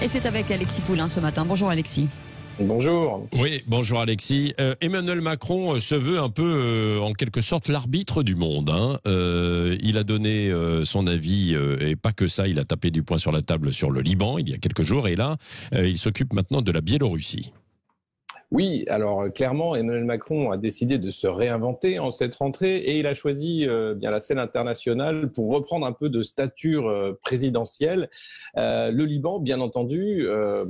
Et c'est avec Alexis Poulain ce matin. Bonjour Alexis. Bonjour. Oui, bonjour Alexis. Emmanuel Macron se veut un peu, en quelque sorte, l'arbitre du monde. Il a donné son avis, et pas que ça, il a tapé du poing sur la table sur le Liban il y a quelques jours. Et là, il s'occupe maintenant de la Biélorussie. Oui, alors clairement, Emmanuel Macron a décidé de se réinventer en cette rentrée et il a choisi bien la scène internationale pour reprendre un peu de stature présidentielle. Le Liban, bien entendu,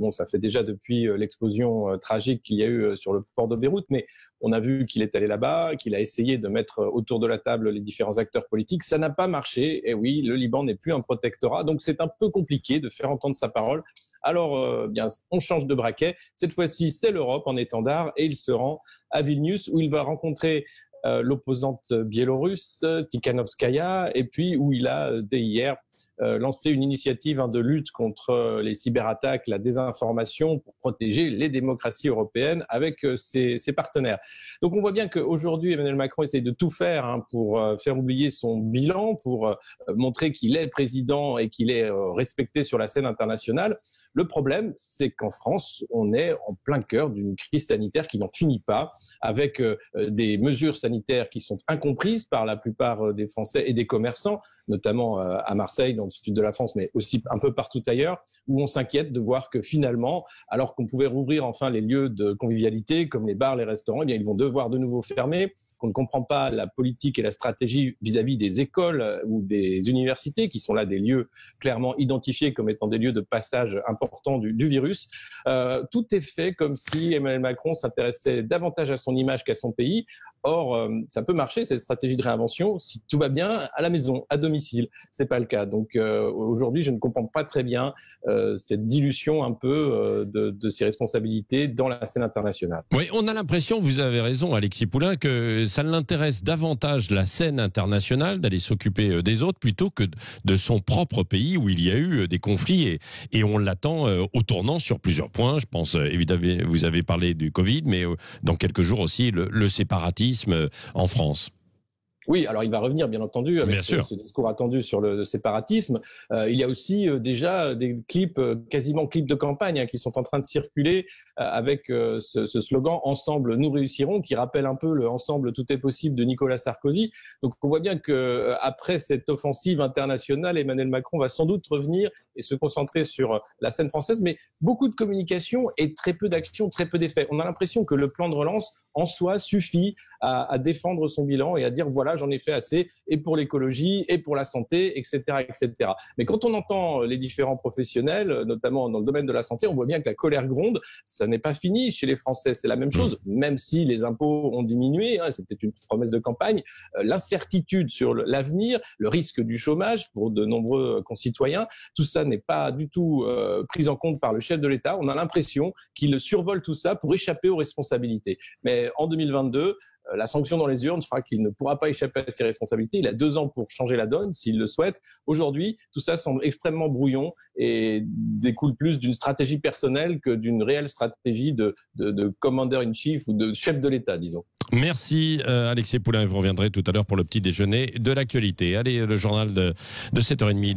ça fait déjà depuis l'explosion tragique qu'il y a eu sur le port de Beyrouth, mais on a vu qu'il est allé là-bas, qu'il a essayé de mettre autour de la table les différents acteurs politiques. Ça n'a pas marché. Et oui, le Liban n'est plus un protectorat, donc c'est un peu compliqué de faire entendre sa parole. Alors, on change de braquet. Cette fois-ci, c'est l'Europe en étendard et il se rend à Vilnius où il va rencontrer l'opposante biélorusse, Tikhanovskaya, et puis où il a, dès hier, lancé une initiative de lutte contre les cyberattaques, la désinformation pour protéger les démocraties européennes avec ses partenaires. Donc on voit bien qu'aujourd'hui, Emmanuel Macron essaye de tout faire pour faire oublier son bilan, pour montrer qu'il est président et qu'il est respecté sur la scène internationale. Le problème, c'est qu'en France, on est en plein cœur d'une crise sanitaire qui n'en finit pas, avec des mesures sanitaires qui sont incomprises par la plupart des Français et des commerçants, notamment à Marseille, dans le sud de la France, mais aussi un peu partout ailleurs, où on s'inquiète de voir que finalement, alors qu'on pouvait rouvrir enfin les lieux de convivialité, comme les bars, les restaurants, ils vont devoir de nouveau fermer, qu'on ne comprend pas la politique et la stratégie vis-à-vis des écoles ou des universités, qui sont là des lieux clairement identifiés comme étant des lieux de passage importants du virus. Tout est fait comme si Emmanuel Macron s'intéressait davantage à son image qu'à son pays. Or, ça peut marcher, cette stratégie de réinvention, si tout va bien à la maison, à domicile. C'est pas le cas. Donc aujourd'hui, je ne comprends pas très bien cette dilution un peu de ses responsabilités dans la scène internationale. Oui, on a l'impression, vous avez raison Alexis Poulain, que ça l'intéresse davantage la scène internationale, d'aller s'occuper des autres plutôt que de son propre pays où il y a eu des conflits et on l'attend au tournant sur plusieurs points. Je pense évidemment, vous avez parlé du Covid, mais dans quelques jours aussi le séparatisme en France. Oui, alors il va revenir bien entendu avec ce discours attendu sur le séparatisme. Il y a aussi déjà des clips, quasiment clips de campagne, qui sont en train de circuler avec ce slogan « Ensemble, nous réussirons », qui rappelle un peu le « Ensemble, tout est possible » de Nicolas Sarkozy. Donc on voit bien que après cette offensive internationale, Emmanuel Macron va sans doute revenir et se concentrer sur la scène française, mais beaucoup de communication et très peu d'action, très peu d'effets. On a l'impression que le plan de relance en soi suffit à défendre son bilan et à dire voilà, j'en ai fait assez, et pour l'écologie, et pour la santé, etc., etc. Mais quand on entend les différents professionnels, notamment dans le domaine de la santé, on voit bien que la colère gronde. Ça n'est pas fini chez les Français, c'est la même chose, même si les impôts ont diminué, c'était une promesse de campagne. L'incertitude sur l'avenir, le risque du chômage pour de nombreux concitoyens, tout ça n'est pas du tout pris en compte par le chef de l'État. On a l'impression qu'il survole tout ça pour échapper aux responsabilités. Mais en 2022, la sanction dans les urnes fera qu'il ne pourra pas échapper à ses responsabilités. Il a 2 ans pour changer la donne, s'il le souhaite. Aujourd'hui, tout ça semble extrêmement brouillon et découle plus d'une stratégie personnelle que d'une réelle stratégie de commander-in-chief ou de chef de l'État, disons. Merci Alexis Poulain. Vous reviendrez tout à l'heure pour le petit déjeuner de l'actualité. Allez, le journal de 7h30.